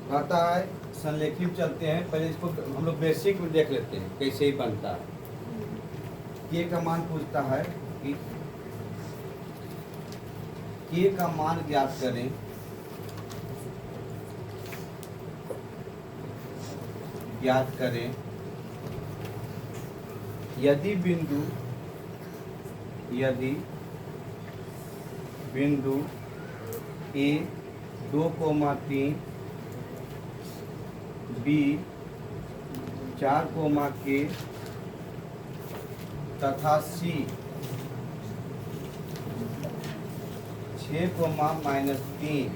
कहता है संलेखित चलते हैं, पहले इसको हम लोग बेसिक में देख लेते हैं कैसे ही बनता है। के का मान पूछता है कि के का मान ज्ञात करें, यदि बिंदु ए 2,3 बी 4, के तथा सी 6,-3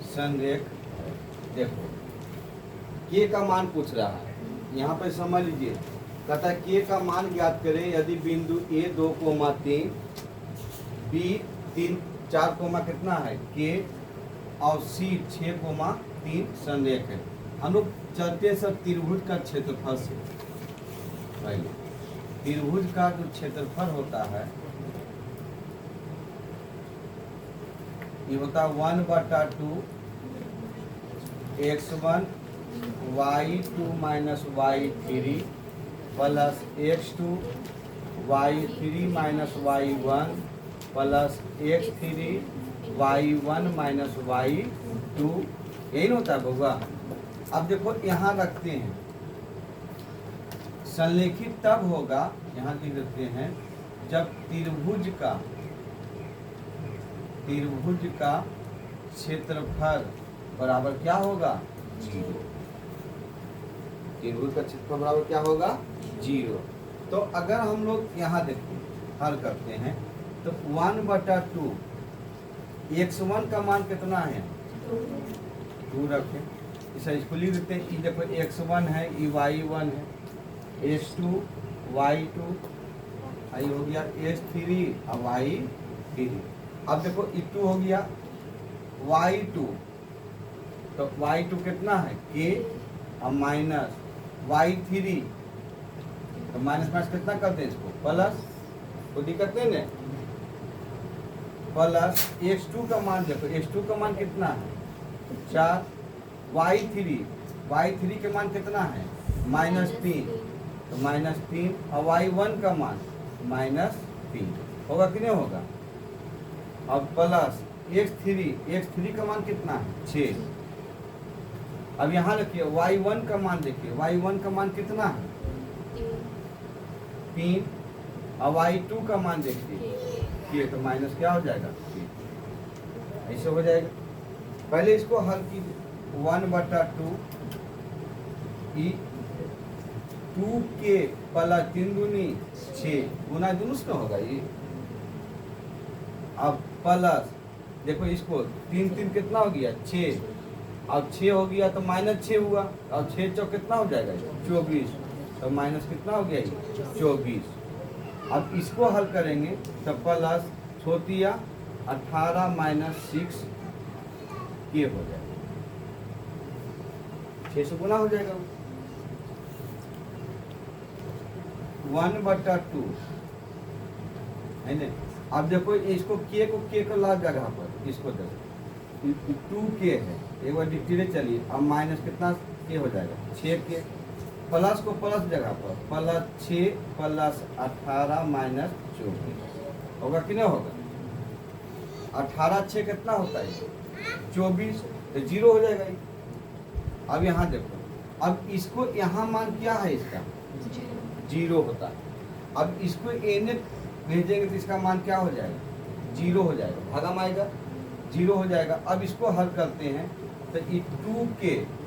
संरेख। देखो के का मान पूछ रहा है, यहाँ पे समझ लीजिए। कहता है के का मान ज्ञात करें यदि बिंदु ए 2,3 बी 4, कितना है के और सी 6,3 संरेख है। हम लोग चलते सब त्रिभुज का क्षेत्रफल से। पहले त्रिभुज का जो क्षेत्रफल होता है ये होता है 1/2 x1 y2 minus y3 plus x2 y3 minus y1 plus x3 y1 minus y2। यही होता है बउआ। अब देखो यहाँ रखते हैं, संलेखित तब होगा, यहाँ लिख देते हैं, जब त्रिभुज का क्षेत्रफल बराबर क्या होगा 0। त्रिभुज का क्षेत्रफल बराबर क्या होगा 0। तो अगर हम लोग यहाँ देखते हल करते हैं तो 1/2 x1 का मान कितना है 2 रखें, इसे इसको लिख देते हैं। ये देखो x1 है, ये y1 है, x2 y2 आई हो गया, x3 और y3। अब देखो ये 2 हो गया, y2 तो y2 कितना है k और माइनस y3 तो माइनस माइनस कितना करते हैं इसको प्लस, कोई दिक्कत नहीं है, प्लस x2 का मान देखो, x2 का मान कितना है 4, y3 के मान कितना है -3 तो -3 और y1 का मान -3 होगा कि नहीं होगा। अब प्लस x3 का मान कितना है 6। अब यहाँ रखिए y1 का मान देखिए, y1 का मान कितना है 3 और y2 का मान देखिए तो माइनस क्या हो जाएगा, ऐसे हो जाएगा। पहले इसको हल कीजिए, 1/2 2k प्लस 3 दूनी 6 गुना दूनी का होगा ये। अब प्लस देखो इसको 3 कितना हो गया 6, अब 6 हो गया तो -6 हुआ, और 6 चौक कितना हो जाएगा 24, तो माइनस कितना हो गया 24। अब इसको हल करेंगे तो प्लस छोटिया 18 - 6 ये हो जाएगा, 6 से गुना हो जाएगा 1/2 है ना। अब देखो इसको के को ला जगह पर इसको देखो 2k है, एक बार डिटेल चलिए। अब माइनस कितना के हो जाएगा 6k, प्लस को प्लस जगह पर प्लस 6 प्लस 18 माइनस 24 होगा कि नहीं होगा। 18 6 कितना होता है 24 तो 0 हो जाएगा ये। अब यहाँ देखो, अब इसको यहाँ मान क्या है इसका 0 होता है। अब इसको एने भेजेंगे तो इसका मान क्या हो जाएगा 0 हो जाएगा, भागम आएगा 0 हो जाएगा। अब इसको हल करते हैं तो ये 2k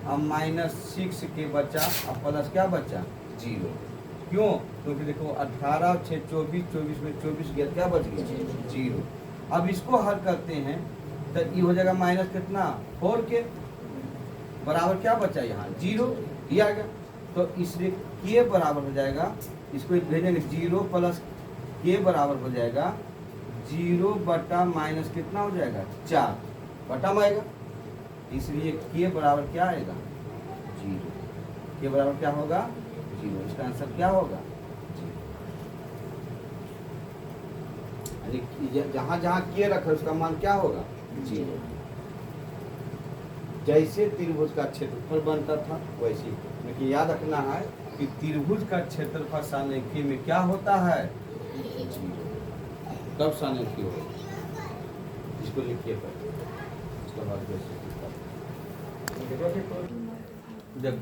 और -6k बचा और प्लस क्या बचा 0। क्यों, क्योंकि देखो 18 6 24, 24 में 24 गया, क्या बच गया 0। अब इसको हल करते हैं तो ये हो जाएगा माइनस कितना 4k बराबर क्या बचा यहाँ 0 ये आ गया। तो इसलिए के बराबर हो जाएगा, इसको भेजेंगे 0 प्लस के बराबर हो जाएगा 0 बटा माइनस कितना हो जाएगा 4 बटा में आएगा। इसलिए के बराबर क्या आएगा 0, के बराबर क्या होगा 0। इसका आंसर क्या होगा 0। जहाँ जहाँ के रखा उसका मान क्या होगा 0। जैसे त्रिभुज का क्षेत्रफल बनता था वैसे, लेकिन याद रखना है कि त्रिभुज का क्षेत्रफल सानरेखीय में क्या होता है, तब सानरेखीय होगा। इसको लिखिए पहले, उसके बाद जब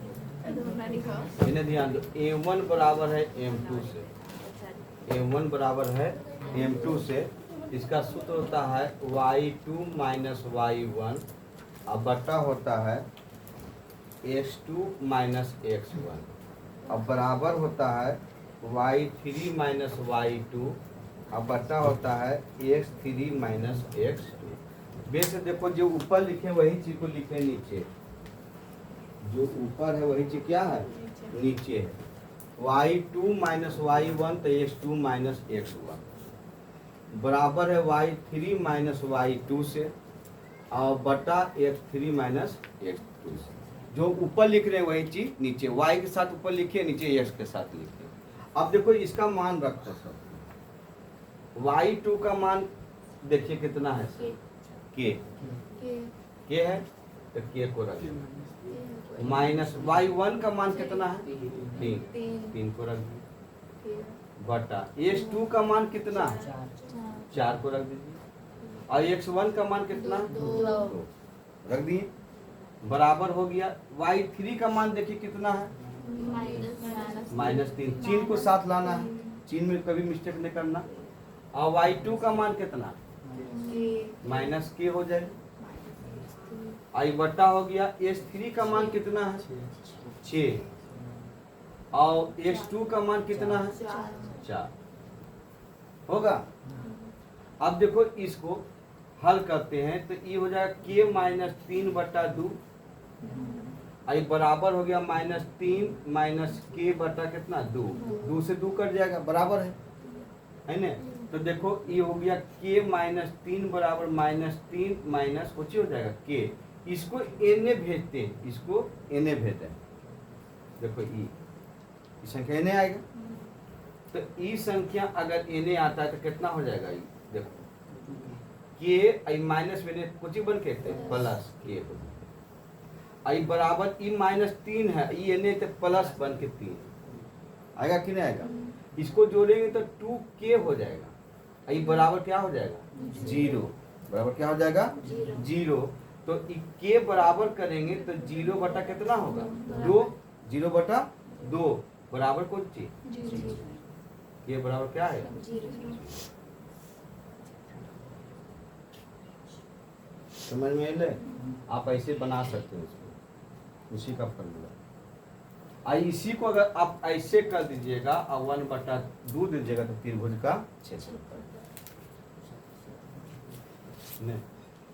इन्हें ध्यान दो, m1 बराबर है m2 से, m1 बराबर है m2 से, इसका सूत्र होता है y2 माइनस y1 अब बटा होता है x2 माइनस x1 अब बराबर होता है y3 माइनस y2 अब बटा होता है x3 माइनस x2। वैसे देखो जो ऊपर लिखे वही चीज को लिखे नीचे, जो ऊपर है वही चीज क्या है नीचे है। y2 माइनस y1 तो x2 माइनस x1 बराबर है y3 माइनस y2 से और बटा x3 माइनस x2 से। जो ऊपर लिख रहे हैं वही चीज नीचे, y के साथ ऊपर लिखे, नीचे x के साथ लिखे। अब देखो इसका मान रखो सब, y2 का मान देखिए कितना है, k है तो k को रख, माइनस y1 का मान कितना है 3 को रख दीजिए, बटा x2 का मान कितना है 4 को रख दीजिए, और x1 का मान कितना 2 रख दिए, बराबर हो गया। y3 का मान देखिए कितना है -3, चिन्ह को साथ लाना है, चिन्ह में कभी मिस्टेक नहीं करना। और y2 का मान कितना माइनस के हो जाए, आई बटा हो गया। x3 का मान कितना है 6 और x2 का मान कितना है 4 होगा। अब देखो इसको हल करते हैं तो ये हो जाएगा k माइनस 3 बटा 2, आई बराबर हो गया -3 माइनस के बटा कितना 2 से 2 कट जाएगा, बराबर है ना। तो देखो ये हो गया k माइनस 3 बराबर -3 माइनस कुछ हो जाएगा k, इसको n भेजते हैं, इसको n भेजते हैं। देखो ई संख्या n आएगा, तो ई संख्या अगर n आता है तो कितना हो जाएगा ई, देखो k आई माइनस में कुछ बन के प्लस k हो, आई बराबर ई -3 है, ई n तो प्लस बन के 3 आएगा कि नहीं आएगा। इसको जोड़ेंगे तो 2k हो जाएगा, आई बराबर क्या हो जाएगा 0, बराबर क्या हो जाएगा 0। तो k बराबर करेंगे तो 0 बटा कितना होगा 2, 0 बटा 2 बराबर कौन चीज k बराबर क्या है 0। समझ में आए, आप ऐसे बना सकते हो इसको, उसी का फॉर्मूला। इसी को अगर आप ऐसे कर दीजिएगा और 1/2 दीजिएगा तो त्रिभुज का क्षेत्रफल।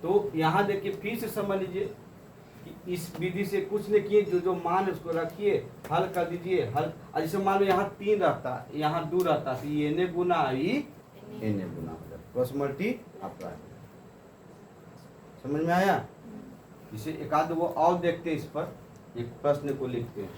तो यहाँ देखिए फिर से समझ लीजिए कि इस विधि से कुछ नहीं किए, जो मान उसको रखिए, हल कर दीजिए। हल जैसे मान लो यहाँ 3 रहता, यहाँ 2 रहता, तो ये n गुना ये n गुना हो जाता, क्रॉस मल्टीप्लाई। समझ में आया। इसे एक आध वो और देखते हैं, इस पर एक प्रश्न को लिखते हैं।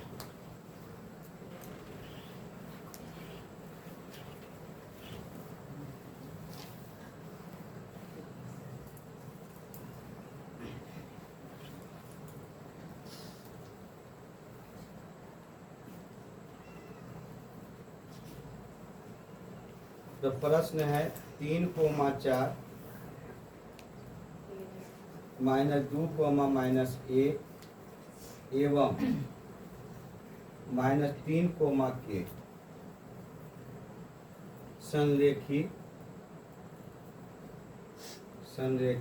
तो प्रश्न है 3,4 -2, -a एवं -3,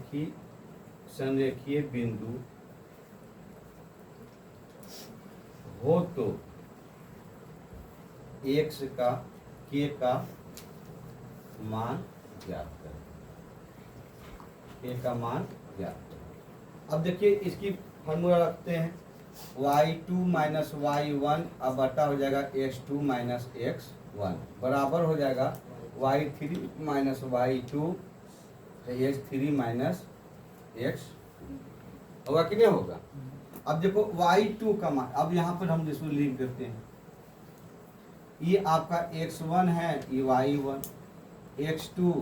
k संरेखीय बिंदु हो तो x का k का मान ज्ञात करें, k का मान ज्ञात करें। अब देखिए इसकी फॉर्मूला रखते हैं, y2 माइनस y1 अब बटा हो जाएगा x2 माइनस x1 बराबर हो जाएगा y3 minus y2 x3 minus x होगा कि नहीं होगा। अब देखो y2 का मान, अब यहाँ पर हम जिसको लिख देते हैं, ये आपका x1 है, ये y1, x2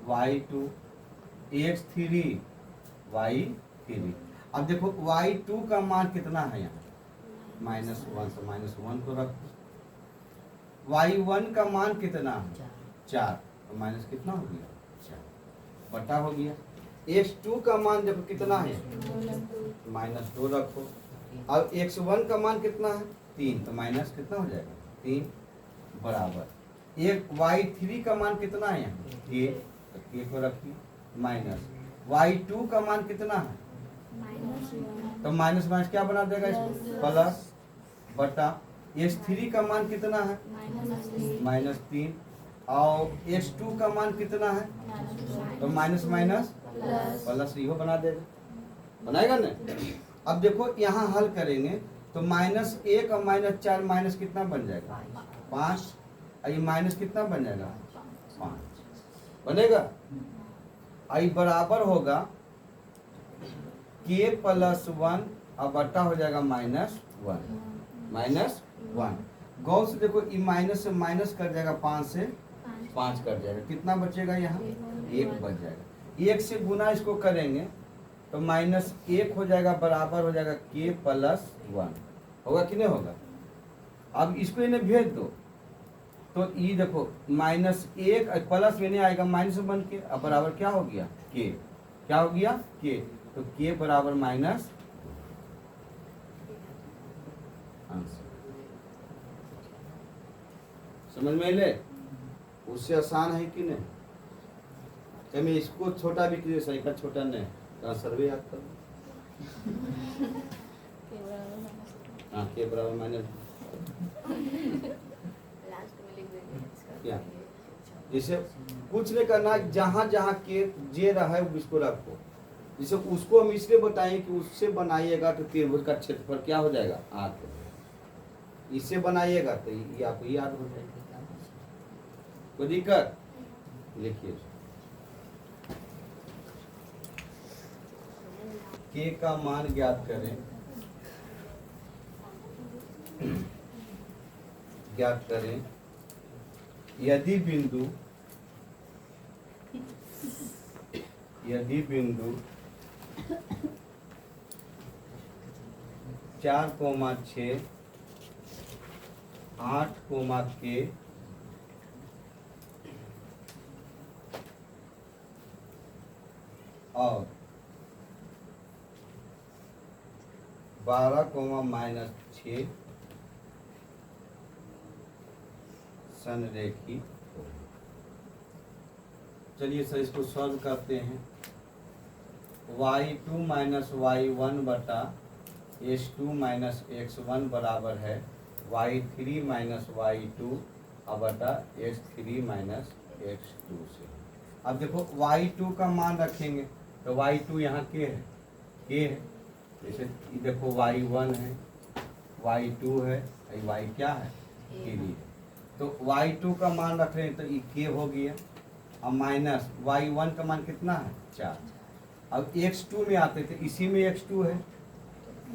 y2, x3 y3। अब देखो y2 का मान कितना है यहाँ, -1, तो -1 को रखो। y1 का मान कितना है, 4, तो माइनस कितना हो गया, 4 बटा हो गया। x2 का मान देखो कितना है, -2 रखो। अब x1 का मान कितना है, 3, तो माइनस कितना हो जाएगा, 3 बराबर। एक y3 का मान कितना है यहाँ, k, तो k को रखिए, माइनस y2 का मान कितना है, तो माइनस माइनस क्या बना देगा इसको, प्लस, बटा x3 का मान कितना है, -3, और x2 का मान कितना है, तो माइनस माइनस प्लस, इहो बना देगा, बनाएगा ना। अब देखो यहाँ हल करेंगे तो -1 और -4 माइनस कितना बन जाएगा, 5, और ये माइनस कितना बन जाएगा, 5 बनेगा। आई बराबर होगा k + 1 और बटा हो जाएगा -1 गौर से देखो, ये माइनस से माइनस कर जाएगा, 5 से 5 कर जाएगा, कितना बचेगा यहाँ, 1 बच जाएगा। 1 से गुना इसको करेंगे तो -1 हो जाएगा, बराबर हो जाएगा k + 1, होगा कि नहीं होगा। अब इसको इन्हें भेज दो तो ये देखो -1 प्लस में नहीं आएगा, माइनस बन के, अब बराबर क्या हो गया, k, क्या हो गया, k, तो k बराबर माइनस आंसर। समझ में ले, उससे आसान है कि नहीं। क्या मैं इसको छोटा भी किया, सही का छोटा नहीं, आंसर भी याद कर, हाँ के बराबर माइनस क्या, जैसे कुछ नहीं करना, जहाँ जहाँ के जे रहा है उसको रखो। जैसे उसको हम इसलिए बताएं कि उससे बनाइएगा तो त्रिभुज का क्षेत्रफल क्या हो जाएगा, 8, इससे बनाइएगा तो ये आपको याद हो जाएगा, कोई दिक्कत। लिखिए k का मान ज्ञात करें, यदि बिंदु 4,6, 8,k और 12,-6 संरेखी। चलिए सर इसको सॉल्व करते हैं। y2 - y1 बटा h2 - x1 बराबर है y3 - y2 बटा x3 - x2 से। अब देखो y2 का मान रखेंगे तो y2 यहाँ k है, जैसे देखो y1 है, y2 है, y क्या है, k है, तो y2 का मान रख रहे हैं तो ये k हो गया, और माइनस y1 का मान कितना है, 4। अब x2 में आते थे, इसी में x2 है,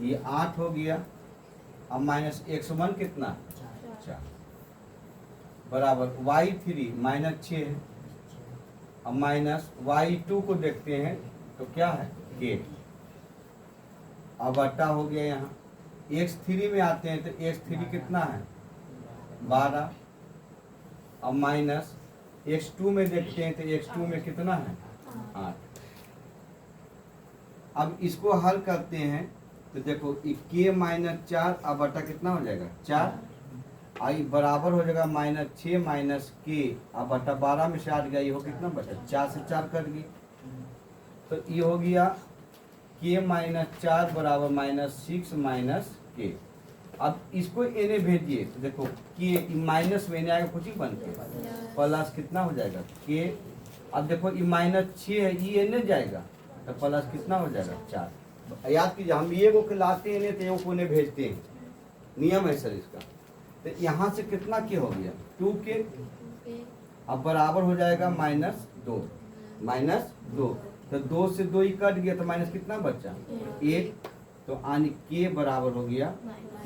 ये 8 हो गया, अब माइनस x1 कितना, 4 बराबर y3 -6 है, अब माइनस y2 को देखते हैं तो क्या है, k, अब बट्टा हो गया। यहाँ x3 में आते हैं तो x3 कितना है, 12, अब माइनस x2 में देखते हैं तो x2 में कितना है, 8। अब इसको हल करते हैं तो देखो k - 4 अब बटा कितना हो जाएगा, 4, आई बराबर हो जाएगा -6 - k अब बटा 12 में से 8 गया, ये हो कितना बचा, 4 से 4 कट गई, तो ये हो गया k - 4 बराबर -6 - k। अब इसको एने भेजिए तो देखो k माइनस में एने आएगा, कुछ ही बन के प्लस कितना हो जाएगा k। अब देखो ये -6 है, ये एने जाएगा तो प्लस कितना हो जाएगा, 4। याद कीजिए, हम ये को लाते हैं तो को ने भेजते हैं, नियम है सर इसका। तो यहाँ से कितना k हो गया, 2k, अब बराबर हो जाएगा -2, तो 2 से 2 ही कट गया तो माइनस कितना बचा, 1, तो आने k बराबर हो गया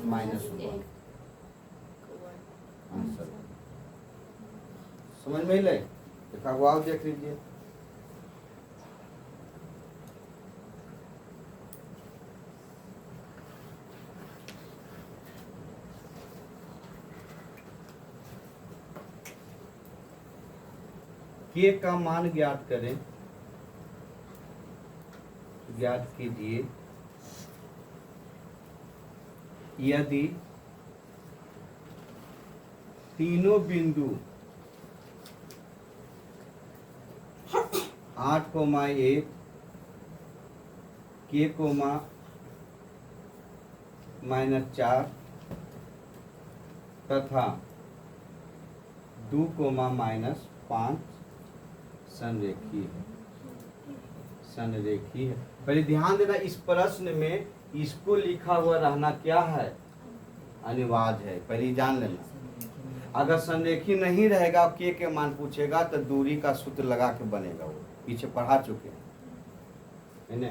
-1 आंसर। समझ में ले, देखा देख लीजिए। के का मान ज्ञात करें, ज्ञात कीजिए यदि तीनों बिंदु 8,1 के कोमा -4 तथा 2 कोमा -5 संरेखीय है। संरेखीय है। पहले ध्यान देना, इस प्रश्न में इसको लिखा हुआ रहना क्या है, अनिवार्य है। पहले जान लेना। अगर संरेखीय नहीं रहेगा, के मान पूछेगा तो दूरी का सूत्र लगा के बनेगा, वो पीछे पढ़ा चुके हैं, है ना।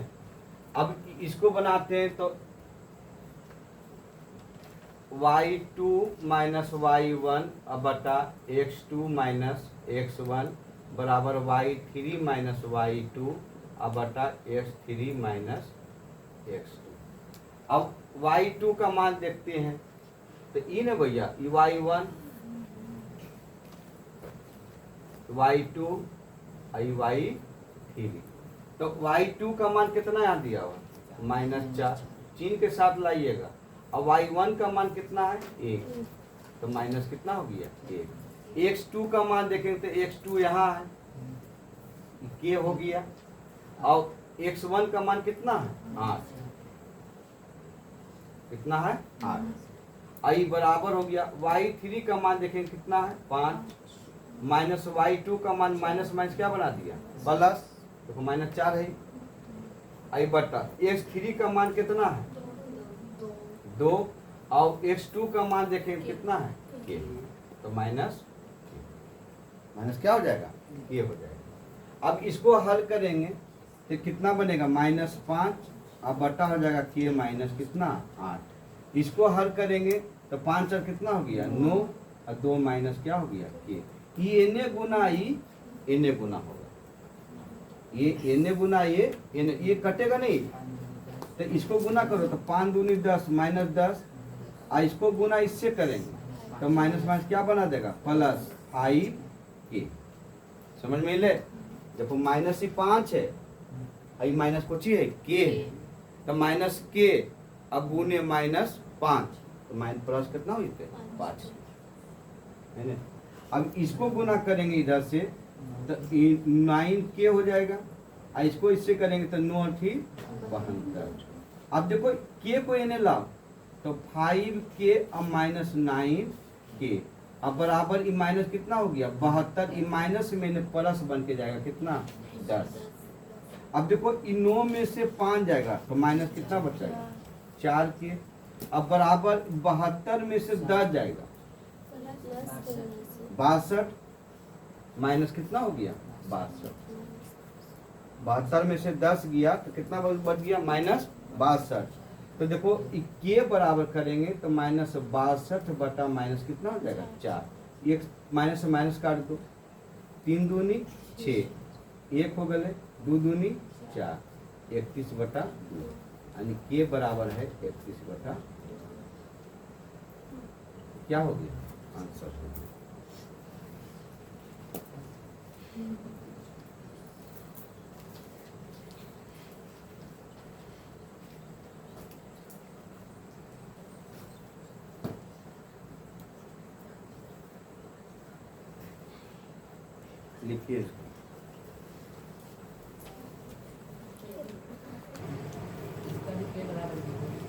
अब इसको बनाते हैं तो y2 माइनस y1 बटा x2 माइनस x1 बराबर y3 माइनस y2 बटा x3 माइनस x2। अब y2 का मान देखते हैं तो ये ना भैया, y1 y2 y3, तो y2 का मान कितना यहाँ दिया हुआ, -4, चिन्ह के साथ लाइएगा। अब y1 का मान कितना है, 1, तो माइनस कितना हो गया, 1। x2 का मान देखेंगे तो x2 यहाँ है, के हो गया। और x1 का मान कितना है, 8, कितना है, 8। आई बराबर हो गया, y3 का मान देखेंगे कितना है, 5, माइनस y2 का मान माइनस माइनस क्या बना दिया, प्लस, देखो -4 है। आई बटा x3 का मान कितना है, 2, और x2 का मान देखें कितना है, के, तो माइनस क्या हो जाएगा, के हो जाएगा। अब इसको हल करेंगे तो कितना बनेगा, -5 अब बटा हो जाएगा के माइनस कितना, 8। इसको हल करेंगे तो 5 और कितना हो गया, 9, और 2 माइनस क्या हो गया, के। ये एने गुना ई एने गुना होगा, ये एने गुना ये कटेगा नहीं, तो इसको गुना करो तो 5 दूनी 10 -10, और इसको गुना इससे करेंगे तो माइनस माइनस क्या बना देगा, प्लस 5 के। समझ में ले, देखो माइनस ही 5 है, आई माइनस कुछ ही है, के है, तो माइनस के अब गुने -5, तो माइनस प्लस कितना हुई थे, 5, है ना। अब इसको गुना करेंगे इधर से तो 9 के हो जाएगा, और इसको इससे करेंगे तो 9 थी 72। अब देखो के को इन्हें लाओ तो 5 के अब -9 के, अब बराबर ई माइनस कितना हो गया, 72। ई माइनस में प्लस बन के जाएगा कितना, 10। अब देखो इन 9 में से 5 जाएगा तो माइनस कितना बचेगा, 4 के। अब बराबर 72 में से 10 जाएगा, 62, माइनस कितना हो गया, 62। 72 में से 10 गया तो कितना बच गया, -62। तो देखो के बराबर करेंगे तो -62 बटा माइनस कितना हो जाएगा, 4। एक माइनस से माइनस काट दो, 3 दूनी 6, 1 हो गए, 2 दूनी 4, 31 बटा 2, यानी के बराबर है 31 बटा, क्या हो गया, आंसर हो गया। लिखिए बराबर